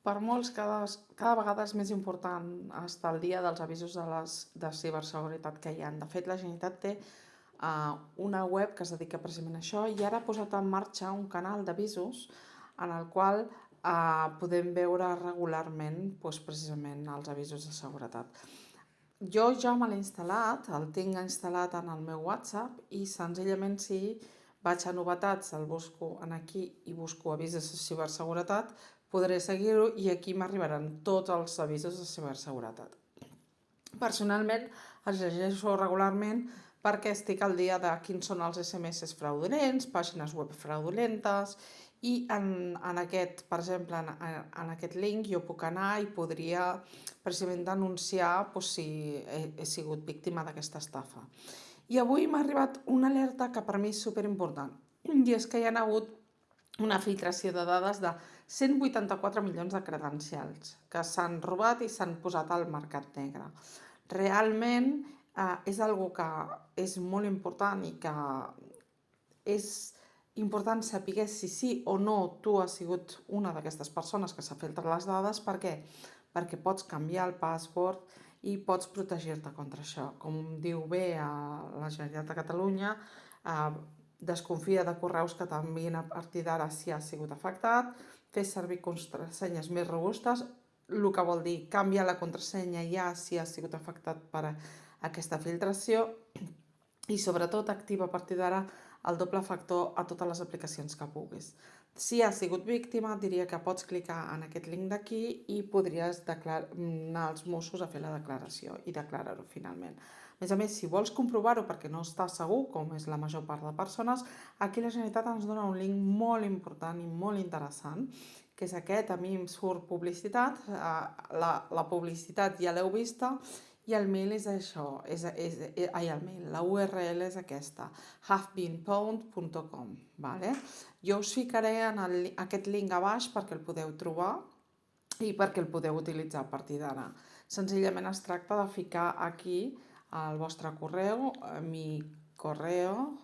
Per molts, cada vegada és més important estar al dia dels avisos de ciberseguretat que hi ha. De fet, la Generalitat té una web que es dedica precisament a això i ara ha posat en marxa un canal d'avisos en el qual podem veure regularment precisament els avisos de seguretat. Jo ja me l'he instal·lat, el tinc instal·lat en el meu WhatsApp i senzillament si vaig a novetats, el busco aquí i busco avisos de ciberseguretat, podré seguir-ho i aquí m'arribaran tots els avisos de ciberseguretat. Personalment els llegeixo regularment perquè estic al dia de quins són els SMS fraudulents, pàgines web fraudulentes i en aquest, per exemple, en aquest link jo puc anar i podria precisament denunciar si he sigut víctima d'aquesta estafa. I avui m'ha arribat una alerta que per mi és superimportant i és que hi ha hagut una filtració de dades de 184 milions de credencials que s'han robat i s'han posat al mercat negre. Realment és algo que és molt important i que és important saber si sí o no tu has sigut una d'aquestes persones que s'ha filtrat les dades. Per què? Perquè pots canviar el password i pots protegir-te contra això. Com diu bé la Generalitat de Catalunya, desconfia de correus que t'envien a partir d'ara si has sigut afectat, fes servir contrasenyes més robustes, el que vol dir canvia la contrasenya ja si has sigut afectat per aquesta filtració i sobretot activa a partir d'ara el doble factor a totes les aplicacions que puguis. Si has sigut víctima, diria que pots clicar en aquest link d'aquí i podries anar als Mossos a fer la declaració i declarar-ho finalment. A més, si vols comprovar-ho perquè no estàs segur, com és la major part de persones, aquí la Generalitat ens dona un link molt important i molt interessant, que és aquest. A mi em surt publicitat, la publicitat ja l'heu vista, i el mail és això, la URL és aquesta, havebeenpwned.com. Jo us ficaré en aquest link a baix perquè el podeu trobar i perquè el podeu utilitzar a partir d'ara. Senzillament es tracta de ficar aquí el vostre correu, mi correo,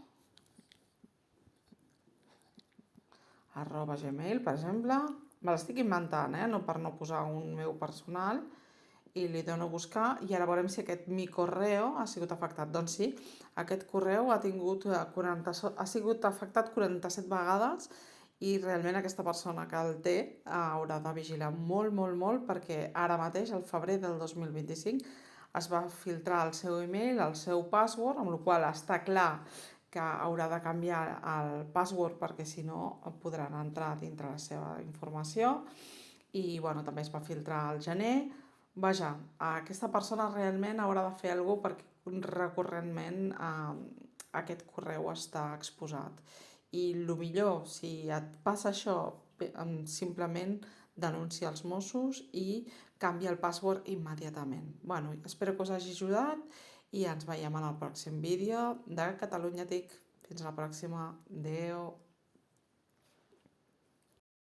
@gmail, per exemple. Me l'estic inventant, no per no posar un meu personal, i li dono a buscar i ara veurem si aquest mi correo ha sigut afectat. Doncs sí, aquest correu ha sigut afectat 47 vegades i realment aquesta persona que el té haurà de vigilar molt, molt, molt, perquè ara mateix, al febrer del 2025, es va filtrar el seu email, el seu password, amb la qual cosa està clar que haurà de canviar el password perquè si no podran entrar dintre la seva informació. I també es va filtrar al gener. Vaja, aquesta persona realment haurà de fer alguna cosa perquè recurrentment aquest correu està exposat. I el millor, si et passa això, simplement denuncia els Mossos i canvia el password immediatament. Espero que us hagi ajudat i ens veiem en el pròxim vídeo de Catalunya TIC. Fins a la pròxima. Adéu.